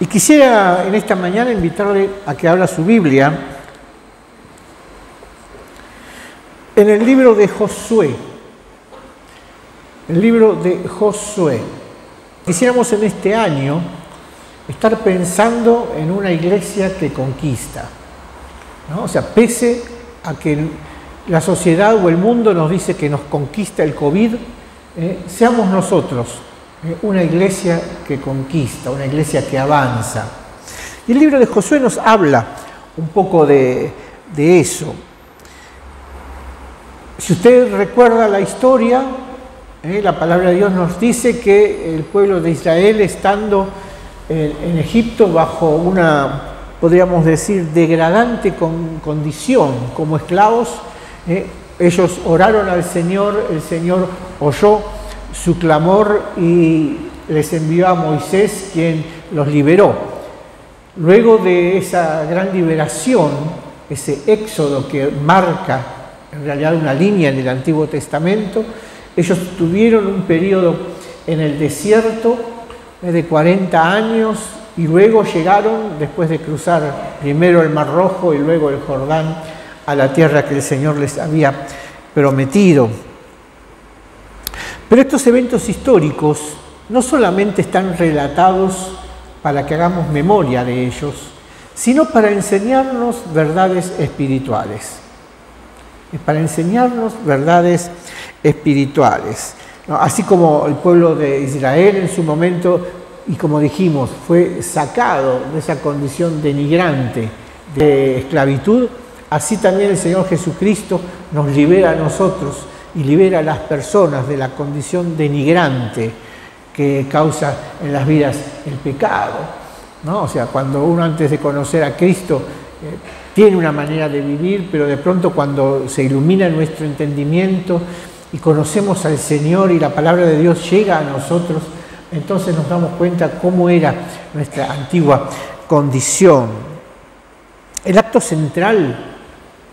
Y quisiera en esta mañana invitarle a que abra su Biblia en el libro de Josué. El libro de Josué. Quisiéramos en este año estar pensando en una iglesia que conquista, ¿no? O sea, pese a que la sociedad o el mundo nos dice que nos conquista el COVID, seamos nosotros una iglesia que conquista, una iglesia que avanza. Y el libro de Josué nos habla un poco de eso. Si usted recuerda la historia, la palabra de Dios nos dice que el pueblo de Israel, estando en Egipto bajo una, podríamos decir, degradante condición como esclavos, ellos oraron al Señor, el Señor oyó su clamor y les envió a Moisés, quien los liberó. Luego de esa gran liberación, ese éxodo que marca en realidad una línea en el Antiguo Testamento, ellos tuvieron un periodo en el desierto de 40 años y luego llegaron, después de cruzar primero el Mar Rojo y luego el Jordán, a la tierra que el Señor les había prometido. Pero estos eventos históricos no solamente están relatados para que hagamos memoria de ellos, sino para enseñarnos verdades espirituales. Para enseñarnos verdades espirituales. Así como el pueblo de Israel en su momento, y como dijimos, fue sacado de esa condición denigrante de esclavitud, así también el Señor Jesucristo nos libera a nosotros y libera a las personas de la condición denigrante que causa en las vidas el pecado, ¿no? O sea, cuando uno antes de conocer a Cristo tiene una manera de vivir, pero de pronto cuando se ilumina nuestro entendimiento y conocemos al Señor y la palabra de Dios llega a nosotros, entonces nos damos cuenta cómo era nuestra antigua condición. El acto central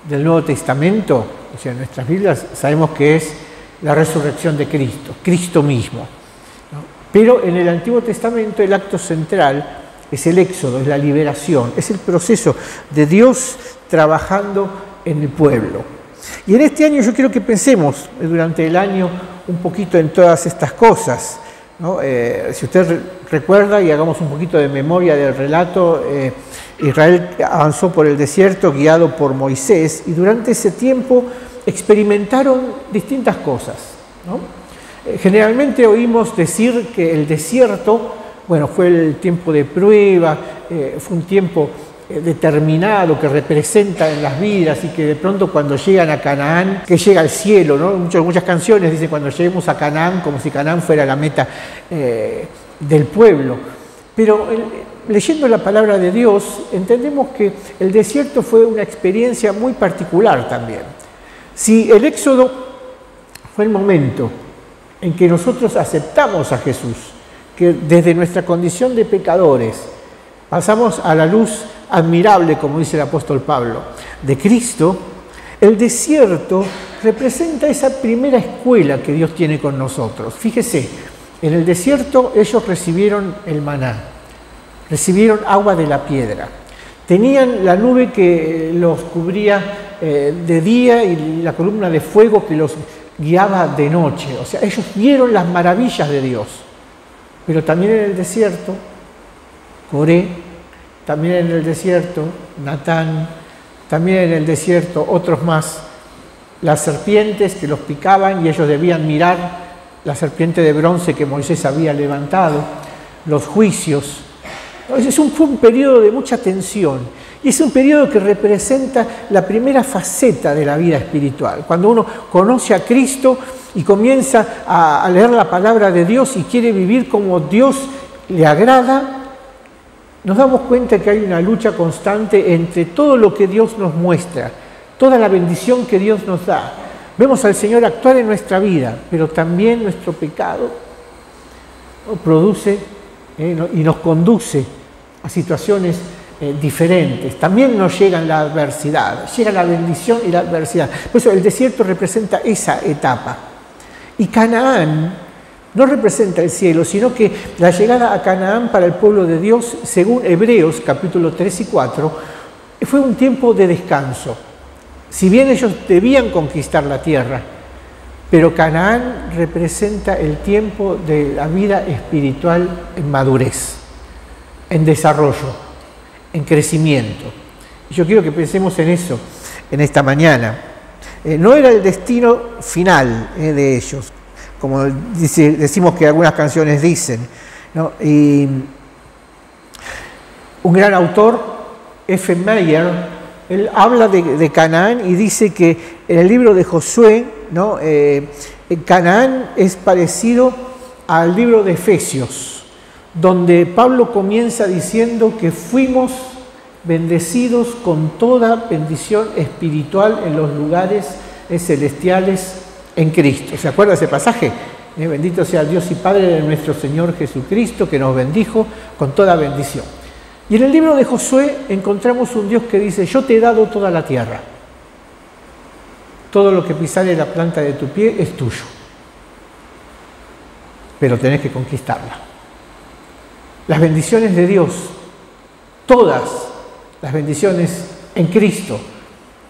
del Nuevo Testamento, o sea, en nuestras Biblias sabemos que es la resurrección de Cristo, Cristo mismo, ¿no? Pero en el Antiguo Testamento el acto central es el éxodo, es la liberación, es el proceso de Dios trabajando en el pueblo. Y en este año yo quiero que pensemos durante el año un poquito en todas estas cosas, ¿no? Si usted recuerda, y hagamos un poquito de memoria del relato, Israel avanzó por el desierto guiado por Moisés y durante ese tiempo experimentaron distintas cosas, ¿no? Generalmente oímos decir que el desierto, bueno, fue el tiempo de prueba, fue un tiempo determinado que representa en las vidas y que de pronto cuando llegan a Canaán, que llega al cielo, ¿no? Muchas canciones dicen cuando lleguemos a Canaán, como si Canaán fuera la meta del pueblo. Pero leyendo la palabra de Dios, entendemos que el desierto fue una experiencia muy particular también. Si el éxodo fue el momento en que nosotros aceptamos a Jesús, que desde nuestra condición de pecadores pasamos a la luz admirable, como dice el apóstol Pablo, de Cristo, el desierto representa esa primera escuela que Dios tiene con nosotros. Fíjese, en el desierto ellos recibieron el maná, recibieron agua de la piedra, tenían la nube que los cubría de día y la columna de fuego que los guiaba de noche. O sea, ellos vieron las maravillas de Dios. Pero también en el desierto, Coré, también en el desierto, Natán, también en el desierto, otros más, las serpientes que los picaban y ellos debían mirar la serpiente de bronce que Moisés había levantado, los juicios. Fue un periodo de mucha tensión y es un periodo que representa la primera faceta de la vida espiritual. Cuando uno conoce a Cristo y comienza a leer la palabra de Dios y quiere vivir como Dios le agrada, nos damos cuenta que hay una lucha constante entre todo lo que Dios nos muestra, toda la bendición que Dios nos da. Vemos al Señor actuar en nuestra vida, pero también nuestro pecado produce y nos conduce a situaciones diferentes. También nos llega la adversidad, llega la bendición y la adversidad. Por eso el desierto representa esa etapa. Y Canaán no representa el cielo, sino que la llegada a Canaán para el pueblo de Dios, según Hebreos capítulo 3 y 4, fue un tiempo de descanso. Si bien ellos debían conquistar la tierra, pero Canaán representa el tiempo de la vida espiritual en madurez, en desarrollo, en crecimiento. Y yo quiero que pensemos en eso en esta mañana. No era el destino final de ellos, como decimos que algunas canciones dicen, ¿no? Y un gran autor, F. Meyer, él habla de Canaán y dice que en el libro de Josué, ¿no? Canaán es parecido al libro de Efesios, donde Pablo comienza diciendo que fuimos bendecidos con toda bendición espiritual en los lugares celestiales en Cristo. ¿Se acuerda ese pasaje? Bendito sea Dios y Padre de nuestro Señor Jesucristo, que nos bendijo con toda bendición. Y en el libro de Josué encontramos un Dios que dice: yo te he dado toda la tierra. Todo lo que pisare la planta de tu pie es tuyo. Pero tenés que conquistarla. Las bendiciones de Dios, todas las bendiciones en Cristo.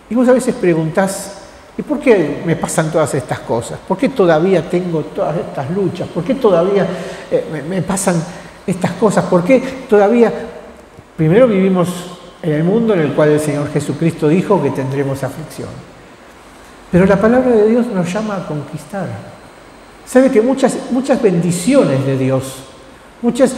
Y vos a veces preguntás: ¿y por qué me pasan todas estas cosas? ¿Por qué todavía tengo todas estas luchas? ¿Por qué todavía me pasan estas cosas? ¿Por qué todavía? Primero, vivimos en el mundo en el cual el Señor Jesucristo dijo que tendremos aflicción. Pero la palabra de Dios nos llama a conquistar. ¿Sabe que muchas bendiciones de Dios, muchas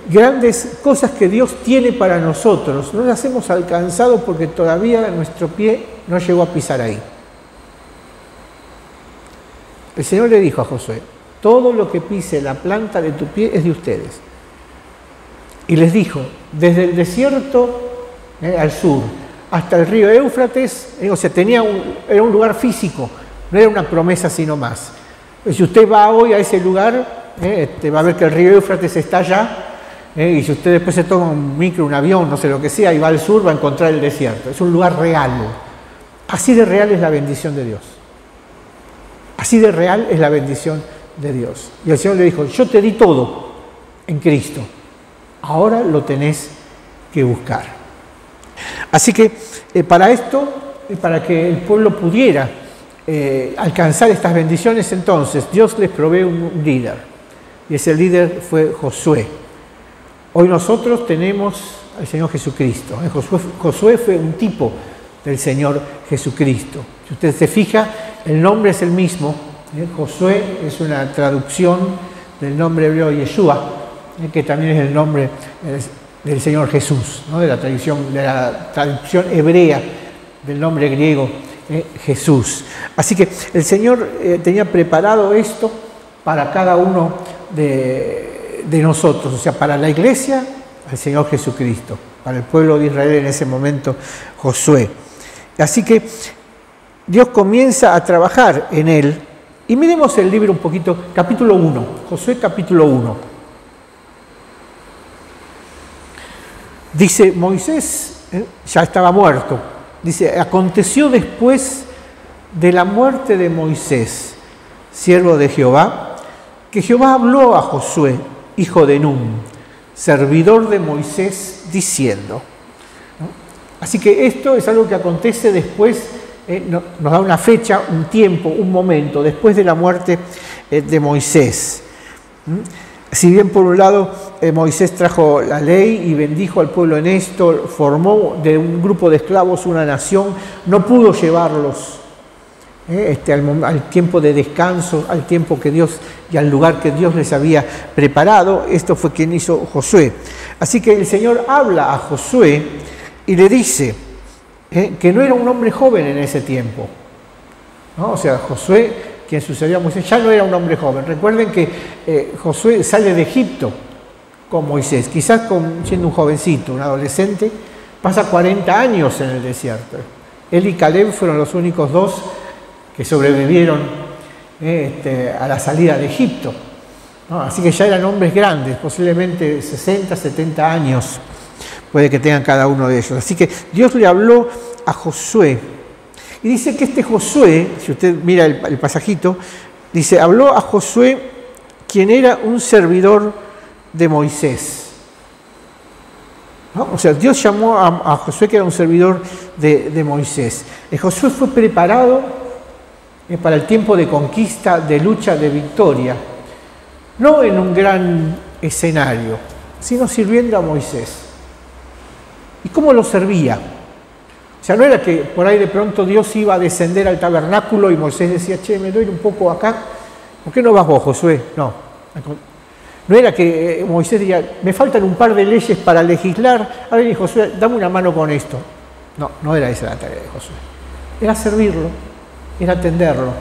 grandes cosas que Dios tiene para nosotros, no las hemos alcanzado porque todavía nuestro pie no llegó a pisar ahí? El Señor le dijo a Josué: todo lo que pise la planta de tu pie es de ustedes. Y les dijo: desde el desierto al sur hasta el río Éufrates, o sea, era un lugar físico, no era una promesa sino más. Si usted va hoy a ese lugar, va a ver que el río Éufrates está allá, y si usted después se toma un micro, un avión, no sé lo que sea, y va al sur, va a encontrar el desierto. Es un lugar real. Así de real es la bendición de Dios. Así de real es la bendición de Dios. Y el Señor le dijo: yo te di todo en Cristo. Ahora lo tenés que buscar. Así que para esto, para que el pueblo pudiera alcanzar estas bendiciones, entonces Dios les provee un líder. Y ese líder fue Josué. Hoy nosotros tenemos al Señor Jesucristo. Josué fue un tipo del Señor Jesucristo. Si usted se fija, el nombre es el mismo. Josué es una traducción del nombre hebreo Yeshua, que también es el nombre del Señor Jesús, ¿no? de la traducción hebrea del nombre griego Jesús. Así que el Señor tenía preparado esto para cada uno de nosotros, o sea, para la iglesia, el Señor Jesucristo, para el pueblo de Israel en ese momento, Josué. Así que Dios comienza a trabajar en él. Y miremos el libro un poquito, capítulo 1, Josué capítulo 1. Dice: Moisés ya estaba muerto. Dice: aconteció después de la muerte de Moisés, siervo de Jehová, que Jehová habló a Josué, hijo de Nun, servidor de Moisés, diciendo. ¿No? Así que esto es algo que acontece después, nos da una fecha, un tiempo, un momento, después de la muerte de Moisés. Si bien por un lado Moisés trajo la ley y bendijo al pueblo en esto, formó de un grupo de esclavos una nación, no pudo llevarlos al tiempo de descanso, al tiempo que Dios y al lugar que Dios les había preparado. Esto fue quien hizo Josué. Así que el Señor habla a Josué y le dice que no era un hombre joven en ese tiempo, ¿no? O sea, Josué, quien sucedió a Moisés, ya no era un hombre joven. Recuerden que Josué sale de Egipto, con Moisés, quizás siendo un jovencito, un adolescente, pasa 40 años en el desierto. Él y Caleb fueron los únicos dos que sobrevivieron a la salida de Egipto, ¿no? Así que ya eran hombres grandes, posiblemente 60, 70 años puede que tengan cada uno de ellos. Así que Dios le habló a Josué. Y dice que este Josué, si usted mira el pasajito, dice, habló a Josué, quien era un servidor de Moisés. ¿No? O sea, Dios llamó a Josué, que era un servidor de Moisés. Josué fue preparado para el tiempo de conquista, de lucha, de victoria. No en un gran escenario, sino sirviendo a Moisés. ¿Y cómo lo servía? O sea, no era que por ahí de pronto Dios iba a descender al tabernáculo y Moisés decía, che, me doy un poco acá. ¿Por qué no vas vos, Josué? No. No era que Moisés diría, me faltan un par de leyes para legislar. A ver, Josué, dame una mano con esto. No, no era esa la tarea de Josué. Era servirlo, era atenderlo.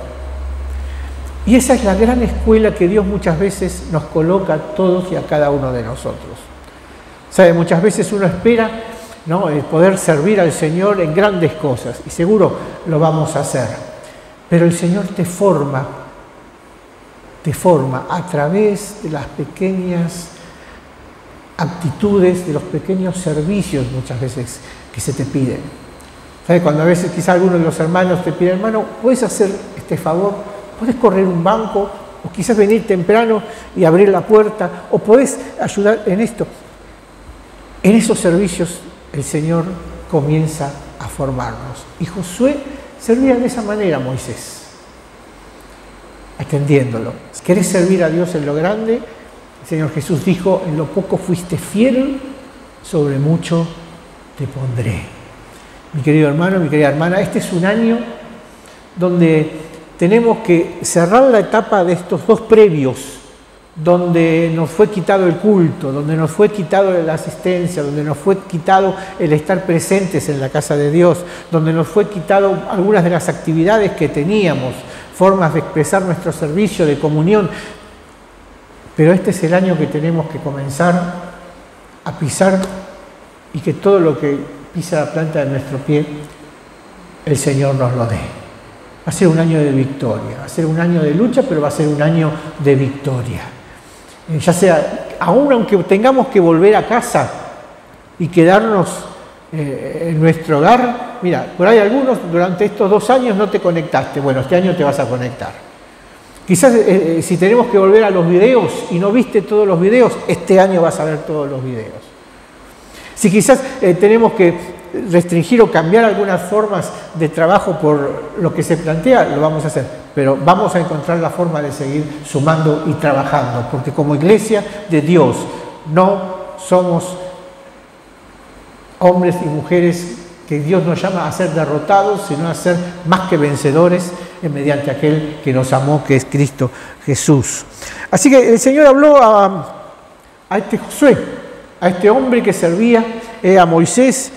Y esa es la gran escuela que Dios muchas veces nos coloca a todos y a cada uno de nosotros. ¿Sabe? Muchas veces uno espera, ¿no?, el poder servir al Señor en grandes cosas, y seguro lo vamos a hacer. Pero el Señor te forma a través de las pequeñas actitudes, de los pequeños servicios muchas veces que se te piden. ¿Sabes? Cuando a veces quizá alguno de los hermanos te pide, hermano, ¿puedes hacer este favor? ¿Puedes correr un banco? O quizás venir temprano y abrir la puerta, o podés ayudar en esto. En esos servicios el Señor comienza a formarnos. Y Josué servía de esa manera a Moisés, atendiéndolo. ¿Querés servir a Dios en lo grande? El Señor Jesús dijo, en lo poco fuiste fiel, sobre mucho te pondré. Mi querido hermano, mi querida hermana, este es un año donde tenemos que cerrar la etapa de estos dos previos, donde nos fue quitado el culto, donde nos fue quitado la asistencia, donde nos fue quitado el estar presentes en la casa de Dios, donde nos fue quitado algunas de las actividades que teníamos, formas de expresar nuestro servicio, de comunión. Pero este es el año que tenemos que comenzar a pisar, y que todo lo que pisa la planta de nuestro pie, el Señor nos lo dé. Va a ser un año de victoria, va a ser un año de lucha, pero va a ser un año de victoria. Ya sea, aún aunque tengamos que volver a casa y quedarnos en nuestro hogar, mira, por ahí algunos durante estos 2 años no te conectaste, bueno, este año te vas a conectar. Quizás si tenemos que volver a los videos y no viste todos los videos, este año vas a ver todos los videos. Si quizás tenemos que restringir o cambiar algunas formas de trabajo por lo que se plantea, lo vamos a hacer. Pero vamos a encontrar la forma de seguir sumando y trabajando, porque como iglesia de Dios no somos hombres y mujeres que Dios nos llama a ser derrotados, sino a ser más que vencedores mediante aquel que nos amó, que es Cristo Jesús. Así que el Señor habló a este Josué, a este hombre que servía a Moisés,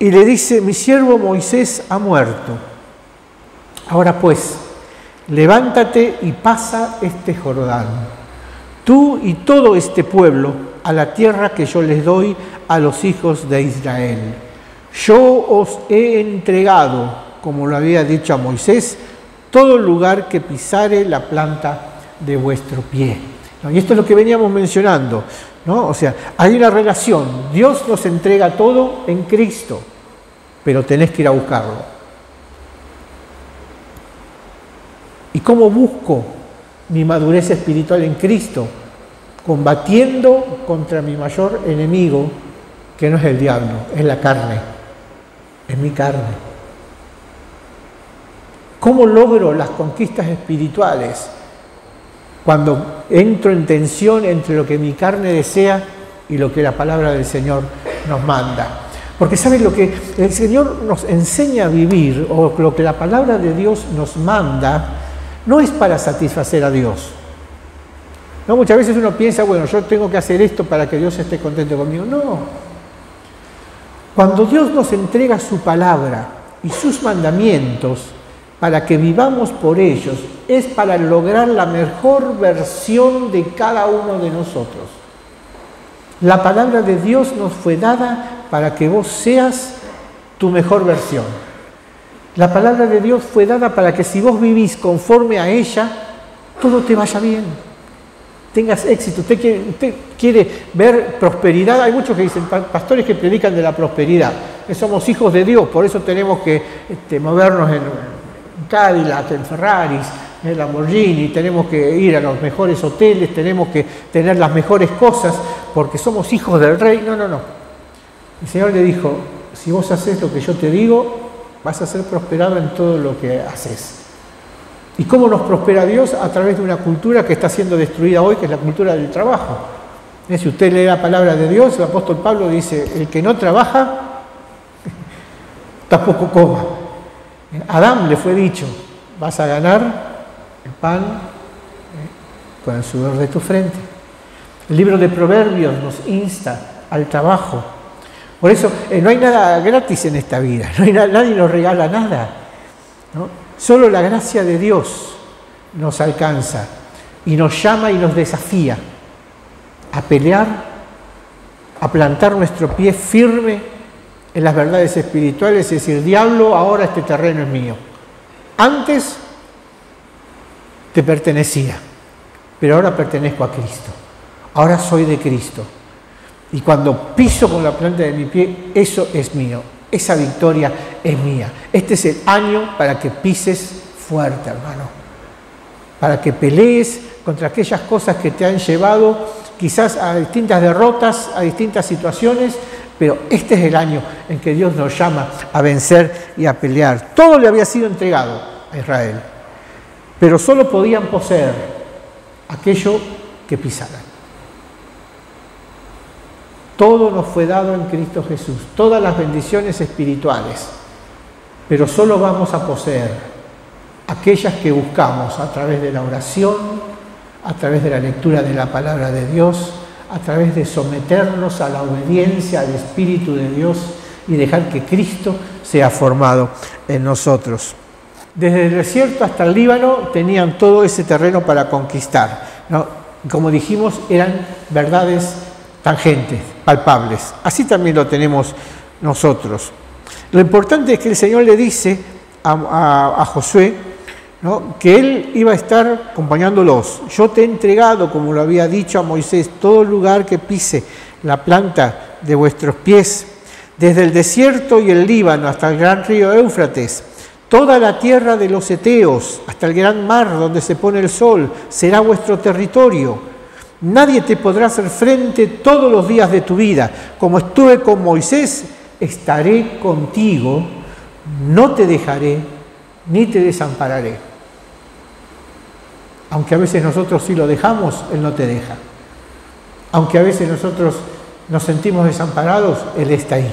y le dice, mi siervo Moisés ha muerto. Ahora pues, levántate y pasa este Jordán, tú y todo este pueblo, a la tierra que yo les doy a los hijos de Israel. Yo os he entregado, como lo había dicho a Moisés, todo lugar que pisare la planta de vuestro pie. ¿No? Y esto es lo que veníamos mencionando, ¿no? O sea, hay una relación. Dios nos entrega todo en Cristo, pero tenés que ir a buscarlo. ¿Y cómo busco mi madurez espiritual en Cristo? Combatiendo contra mi mayor enemigo, que no es el diablo, es la carne, es mi carne. ¿Cómo logro las conquistas espirituales? Cuando entro en tensión entre lo que mi carne desea y lo que la palabra del Señor nos manda. Porque ¿saben lo que el Señor nos enseña a vivir, o lo que la palabra de Dios nos manda? No es para satisfacer a Dios. No, muchas veces uno piensa, bueno, yo tengo que hacer esto para que Dios esté contento conmigo. No. Cuando Dios nos entrega su palabra y sus mandamientos para que vivamos por ellos, es para lograr la mejor versión de cada uno de nosotros. La palabra de Dios nos fue dada para que vos seas tu mejor versión. La palabra de Dios fue dada para que si vos vivís conforme a ella, todo te vaya bien, tengas éxito. Usted quiere ver prosperidad. Hay muchos que dicen, pastores que predican de la prosperidad, que somos hijos de Dios, por eso tenemos que movernos en Cadillac, en Ferraris, en Lamborghini, tenemos que ir a los mejores hoteles, tenemos que tener las mejores cosas, porque somos hijos del rey. No. El Señor le dijo, si vos haces lo que yo te digo, vas a ser prosperado en todo lo que haces. ¿Y cómo nos prospera Dios? A través de una cultura que está siendo destruida hoy, que es la cultura del trabajo. Si usted lee la palabra de Dios, el apóstol Pablo dice, el que no trabaja, tampoco coma. A Adán le fue dicho, vas a ganar el pan con el sudor de tu frente. El libro de Proverbios nos insta al trabajo. Por eso no hay nada gratis en esta vida, nadie nos regala nada, ¿no? Solo la gracia de Dios nos alcanza y nos llama y nos desafía a pelear, a plantar nuestro pie firme en las verdades espirituales, es decir, diablo, ahora este terreno es mío. Antes te pertenecía, pero ahora pertenezco a Cristo, ahora soy de Cristo. Y cuando piso con la planta de mi pie, eso es mío, esa victoria es mía. Este es el año para que pises fuerte, hermano, para que pelees contra aquellas cosas que te han llevado quizás a distintas derrotas, a distintas situaciones, pero este es el año en que Dios nos llama a vencer y a pelear. Todo le había sido entregado a Israel, pero solo podían poseer aquello que pisaran. Todo nos fue dado en Cristo Jesús, todas las bendiciones espirituales, pero solo vamos a poseer aquellas que buscamos a través de la oración, a través de la lectura de la palabra de Dios, a través de someternos a la obediencia al Espíritu de Dios y dejar que Cristo sea formado en nosotros. Desde el desierto hasta el Líbano tenían todo ese terreno para conquistar, ¿no? Como dijimos, eran verdades tangentes, palpables. Así también lo tenemos nosotros. Lo importante es que el Señor le dice a Josué, ¿no?, que Él iba a estar acompañándolos. Yo te he entregado, como lo había dicho a Moisés, todo lugar que pise la planta de vuestros pies, desde el desierto y el Líbano hasta el gran río Éufrates, toda la tierra de los heteos, hasta el gran mar donde se pone el sol, será vuestro territorio. Nadie te podrá hacer frente todos los días de tu vida. Como estuve con Moisés, estaré contigo, no te dejaré ni te desampararé. Aunque a veces nosotros sí lo dejamos, Él no te deja. Aunque a veces nosotros nos sentimos desamparados, Él está ahí.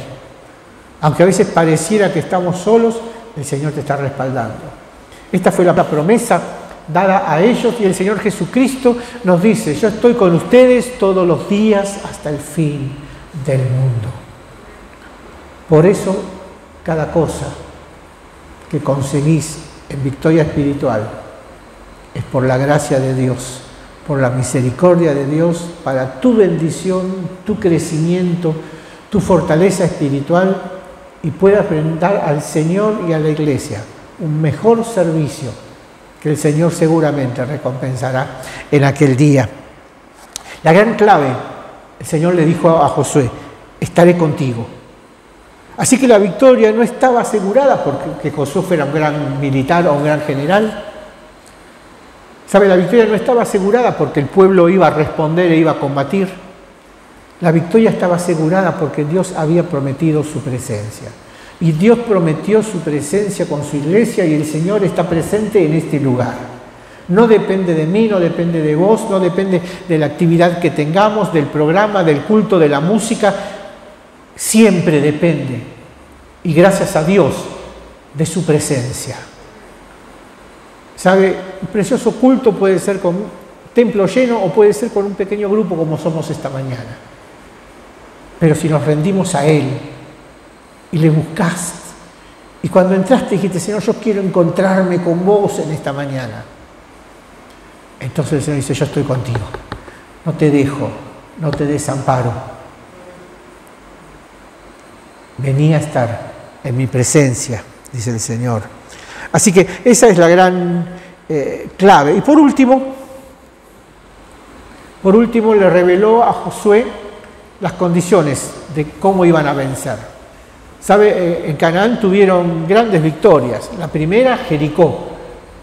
Aunque a veces pareciera que estamos solos, el Señor te está respaldando. Esta fue la promesa dada a ellos y el Señor Jesucristo nos dice, yo estoy con ustedes todos los días hasta el fin del mundo. Por eso, cada cosa que conseguís en victoria espiritual es por la gracia de Dios, por la misericordia de Dios, para tu bendición, tu crecimiento, tu fortaleza espiritual y puedas brindar al Señor y a la Iglesia un mejor servicio que el Señor seguramente recompensará en aquel día. La gran clave, el Señor le dijo a Josué, estaré contigo. Así que la victoria no estaba asegurada porque Josué fuera un gran militar o un gran general. ¿Sabe? La victoria no estaba asegurada porque el pueblo iba a responder e iba a combatir. La victoria estaba asegurada porque Dios había prometido su presencia. Y Dios prometió su presencia con su iglesia y el Señor está presente en este lugar. No depende de mí, no depende de vos, no depende de la actividad que tengamos, del programa, del culto, de la música. Siempre depende, y gracias a Dios, de su presencia. ¿Sabe? Un precioso culto puede ser con un templo lleno o puede ser con un pequeño grupo como somos esta mañana. Pero si nos rendimos a Él y le buscaste, y cuando entraste dijiste, Señor, yo quiero encontrarme con vos en esta mañana, entonces el Señor dice, yo estoy contigo, no te dejo, no te desamparo, Vení a estar en mi presencia, dice el Señor. Así que esa es la gran clave. Y por último le reveló a Josué las condiciones de cómo iban a vencer. ¿Sabe? En Canaán tuvieron grandes victorias. La primera, Jericó,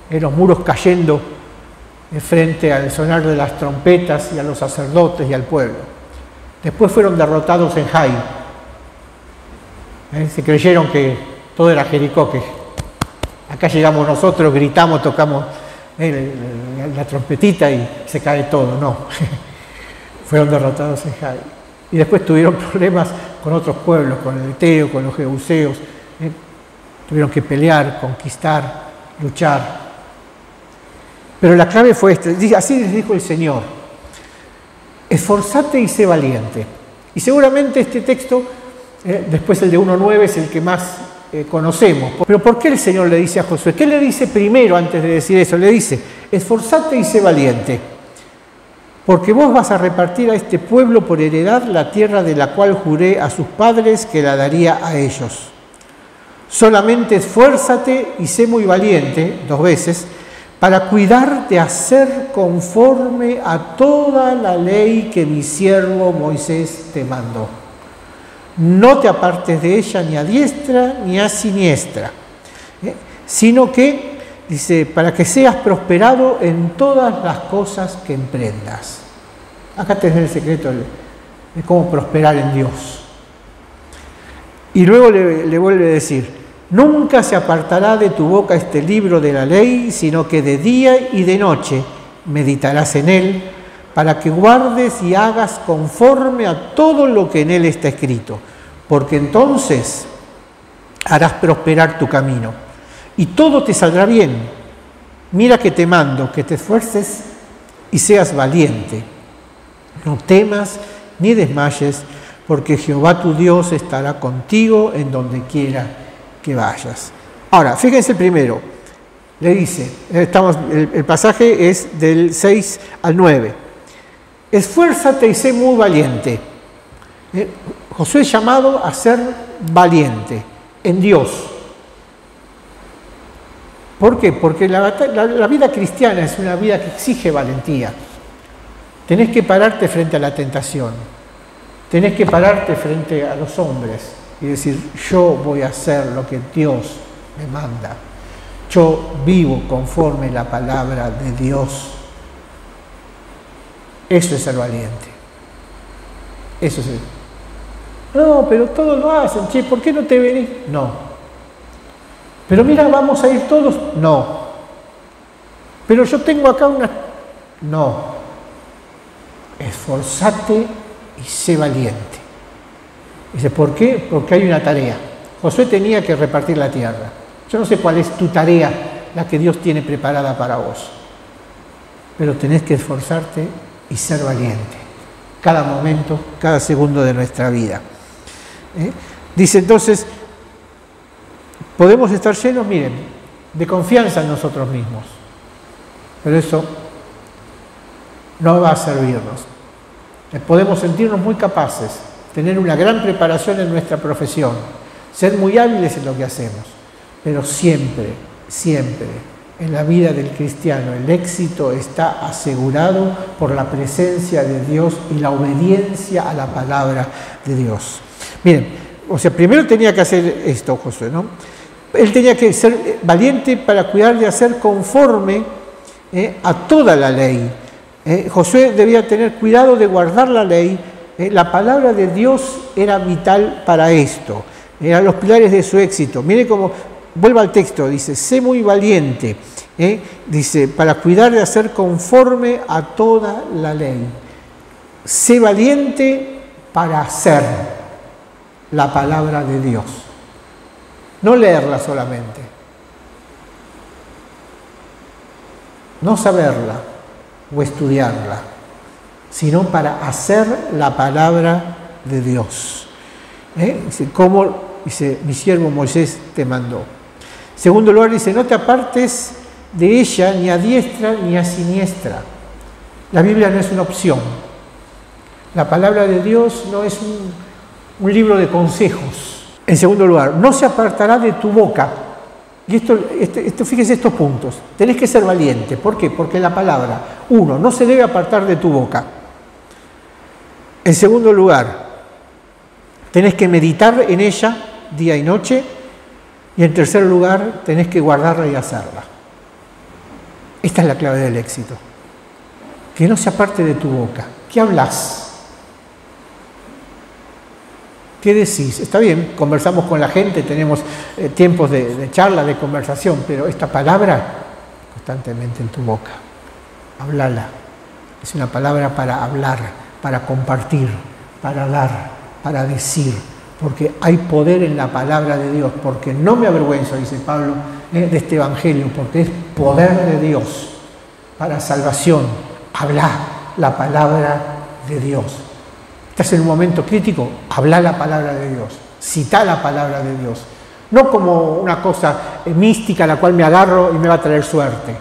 los muros cayendo frente al sonar de las trompetas y a los sacerdotes y al pueblo. Después fueron derrotados en Jai. Se creyeron que todo era Jericó, que acá llegamos nosotros, gritamos, tocamos la trompetita y se cae todo. No, fueron derrotados en Jai. Y después tuvieron problemas con otros pueblos, con el Eteo, con los Jebuseos. Tuvieron que pelear, conquistar, luchar. Pero la clave fue esta. Así les dijo el Señor: esforzate y sé valiente. Y seguramente este texto, después el de 1:9, es el que más conocemos. Pero ¿por qué el Señor le dice a Josué? ¿Qué le dice primero antes de decir eso? Le dice: esforzate y sé valiente, porque vos vas a repartir a este pueblo por heredad la tierra de la cual juré a sus padres que la daría a ellos. Solamente esfuérzate y sé muy valiente, 2 veces, para cuidar de hacer conforme a toda la ley que mi siervo Moisés te mandó. No te apartes de ella ni a diestra ni a siniestra, sino que, dice, para que seas prosperado en todas las cosas que emprendas. Acá tenés el secreto de cómo prosperar en Dios. Y luego le vuelve a decir: nunca se apartará de tu boca este libro de la ley, sino que de día y de noche meditarás en él, para que guardes y hagas conforme a todo lo que en él está escrito, porque entonces harás prosperar tu camino y todo te saldrá bien. Mira que te mando, que te esfuerces y seas valiente. No temas ni desmayes, porque Jehová tu Dios estará contigo en donde quiera que vayas. Ahora, fíjense el primero. Le dice, el pasaje es del 6 al 9. Esfuérzate y sé muy valiente. Josué es llamado a ser valiente en Dios. ¿Por qué? Porque la vida cristiana es una vida que exige valentía. Tenés que pararte frente a la tentación. Tenés que pararte frente a los hombres y decir: yo voy a hacer lo que Dios me manda. Yo vivo conforme la palabra de Dios. Eso es ser valiente. Eso es. No, pero todos lo hacen. Che, ¿por qué no te venís? No. Pero mira, vamos a ir todos. No. Pero yo tengo acá una... No. Esforzate y sé valiente. Dice, ¿por qué? Porque hay una tarea. Josué tenía que repartir la tierra. Yo no sé cuál es tu tarea, la que Dios tiene preparada para vos. Pero tenés que esforzarte y ser valiente. Cada momento, cada segundo de nuestra vida. Dice entonces, podemos estar llenos, miren, de confianza en nosotros mismos. Pero eso no va a servirnos. Podemos sentirnos muy capaces, tener una gran preparación en nuestra profesión, ser muy hábiles en lo que hacemos, pero siempre, siempre en la vida del cristiano el éxito está asegurado por la presencia de Dios y la obediencia a la palabra de Dios. Miren, o sea, primero tenía que hacer esto Josué, ¿no? Él tenía que ser valiente para cuidar de hacer conforme a toda la ley. Josué debía tener cuidado de guardar la ley. La palabra de Dios era vital para esto. Eran los pilares de su éxito. Mire cómo, vuelva al texto, dice, sé muy valiente. Dice, para cuidar de hacer conforme a toda la ley. Sé valiente para hacer la palabra de Dios. No leerla solamente. No saberla o estudiarla, sino para hacer la palabra de Dios. Dice, como dice, mi siervo Moisés te mandó. Segundo lugar, dice, no te apartes de ella ni a diestra ni a siniestra. La Biblia no es una opción. La palabra de Dios no es un libro de consejos. En segundo lugar, no se apartará de tu boca. Y fíjese estos puntos. Tenés que ser valiente. ¿Por qué? Porque la palabra, uno, no se debe apartar de tu boca. En segundo lugar, tenés que meditar en ella día y noche. Y en tercer lugar, tenés que guardarla y hacerla. Esta es la clave del éxito. Que no se aparte de tu boca. ¿Qué hablas? ¿Qué decís? Está bien, conversamos con la gente, tenemos tiempos de charla, de conversación, pero esta palabra constantemente en tu boca. Háblala. Es una palabra para hablar, para compartir, para dar, para decir, porque hay poder en la palabra de Dios, porque no me avergüenzo, dice Pablo, de este evangelio, porque es poder de Dios para salvación. Habla la palabra de Dios. Estás en un momento crítico, habla la palabra de Dios, cita la palabra de Dios. No como una cosa mística a la cual me agarro y me va a traer suerte,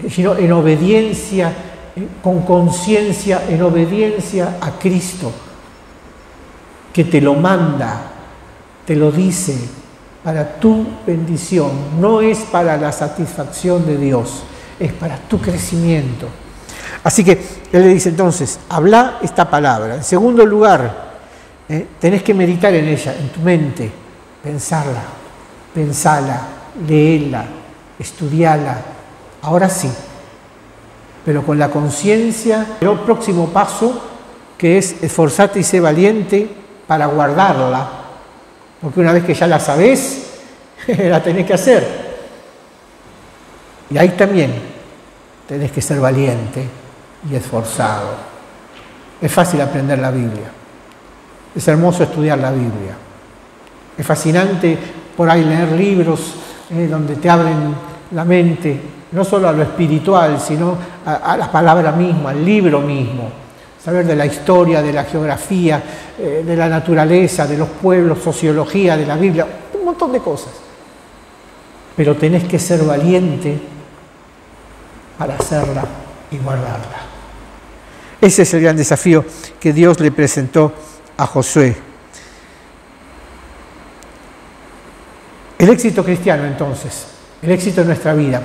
sino en obediencia, con conciencia, en obediencia a Cristo, que te lo manda, te lo dice para tu bendición. No es para la satisfacción de Dios, es para tu crecimiento. Así que él le dice entonces, habla esta palabra. En segundo lugar, tenés que meditar en ella, en tu mente, pensarla, pensala, léela, estudiala. Ahora sí, pero con la conciencia. El próximo paso, que es esforzarte y ser valiente para guardarla, porque una vez que ya la sabés, la tenés que hacer. Y ahí también tenés que ser valiente y esforzado. Es fácil aprender la Biblia. Es hermoso estudiar la Biblia. Es fascinante por ahí leer libros donde te abren la mente, no solo a lo espiritual, sino a la palabra misma, al libro mismo. Saber de la historia, de la geografía, de la naturaleza, de los pueblos, sociología, de la Biblia, un montón de cosas. Pero tenés que ser valiente para hacerla y guardarla. Ese es el gran desafío que Dios le presentó a Josué. El éxito cristiano, entonces, el éxito de nuestra vida,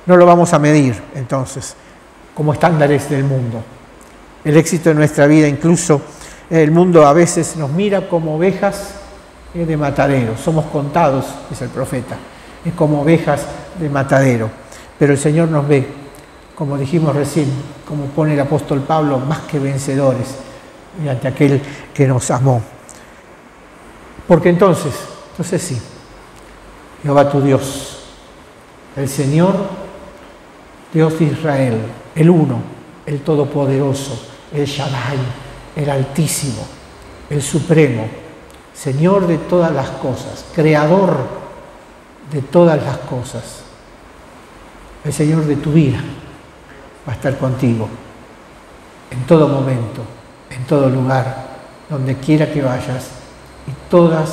no lo vamos a medir, entonces, como estándares del mundo. El éxito de nuestra vida, incluso el mundo a veces nos mira como ovejas de matadero. Somos contados, dice el profeta, como ovejas de matadero. Pero el Señor nos ve, como dijimos recién, como pone el apóstol Pablo, más que vencedores, mediante aquel que nos amó. Porque entonces sí, Jehová tu Dios, el Señor, Dios de Israel, el uno, el todopoderoso, el Shaddai, el altísimo, el supremo, Señor de todas las cosas, creador de todas las cosas, el Señor de tu vida va a estar contigo en todo momento, en todo lugar, donde quiera que vayas, y todas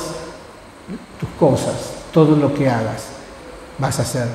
tus cosas, todo lo que hagas, vas a hacer